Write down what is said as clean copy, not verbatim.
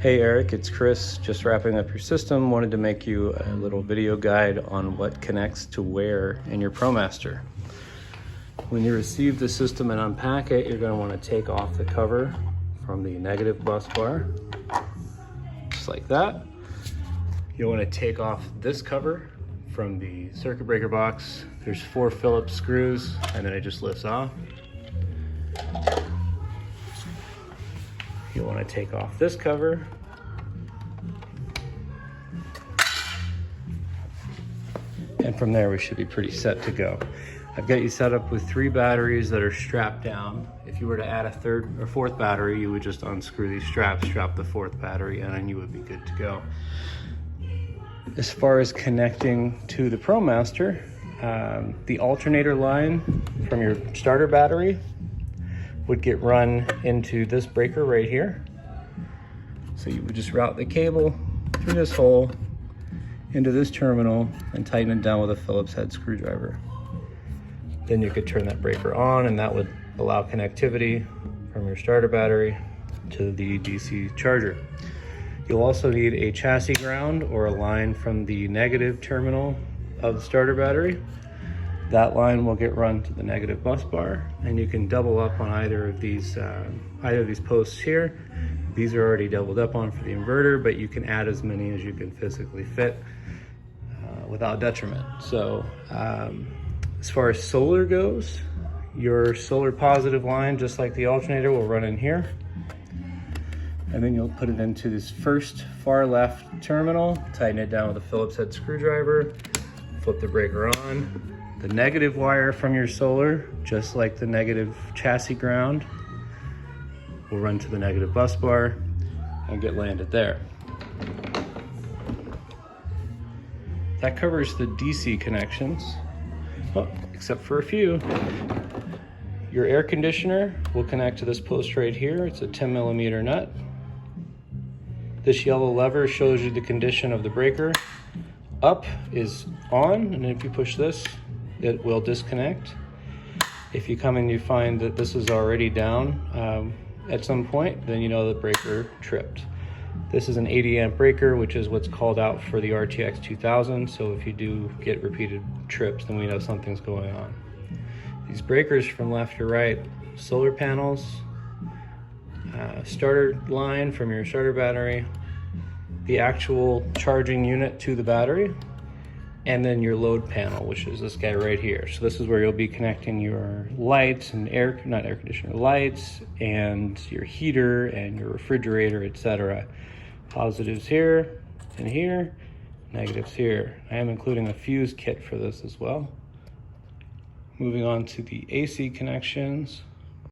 Hey Eric, it's Chris, just wrapping up your system. Wanted to make you a little video guide on what connects to where in your ProMaster. When you receive the system and unpack it, you're going to want to take off the cover from the negative bus bar, just like that. You'll want to take off this cover from the circuit breaker box. There's 4 Phillips screws, and then it just lifts off. You'll want to take off this cover. And from there, we should be pretty set to go. I've got you set up with 3 batteries that are strapped down. If you were to add a 3rd or 4th battery, you would just unscrew these straps, strap the 4th battery, and then you would be good to go. As far as connecting to the ProMaster, the alternator line from your starter battery would get run into this breaker right here. So you would just route the cable through this hole into this terminal and tighten it down with a Phillips head screwdriver. Then you could turn that breaker on, and that would allow connectivity from your starter battery to the DC charger. You'll also need a chassis ground or a line from the negative terminal of the starter battery. That line will get run to the negative bus bar, and you can double up on either of these posts here. These are already doubled up on for the inverter, but you can add as many as you can physically fit without detriment. So as far as solar goes, your solar positive line, just like the alternator, will run in here. And then you'll put it into this first far left terminal, tighten it down with a Phillips head screwdriver, flip the breaker on. The negative wire from your solar, just like the negative chassis ground, will run to the negative bus bar and get landed there. That covers the DC connections, except for a few. Your air conditioner will connect to this post right here. It's a 10mm nut. This yellow lever shows you the condition of the breaker. Up is on, and if you push this, it will disconnect. If you come and you find that this is already down at some point, then you know the breaker tripped. This is an 80 amp breaker, which is what's called out for the RTX 2000. So if you do get repeated trips, then we know something's going on. These breakers from left to right, solar panels, starter line from your starter battery, the actual charging unit to the battery, and then your load panel, which is this guy right here. So this is where you'll be connecting your lights and not air conditioner, lights, and your heater and your refrigerator, etc. Positives here and here, negatives here. I am including a fuse kit for this as well. Moving on to the AC connections.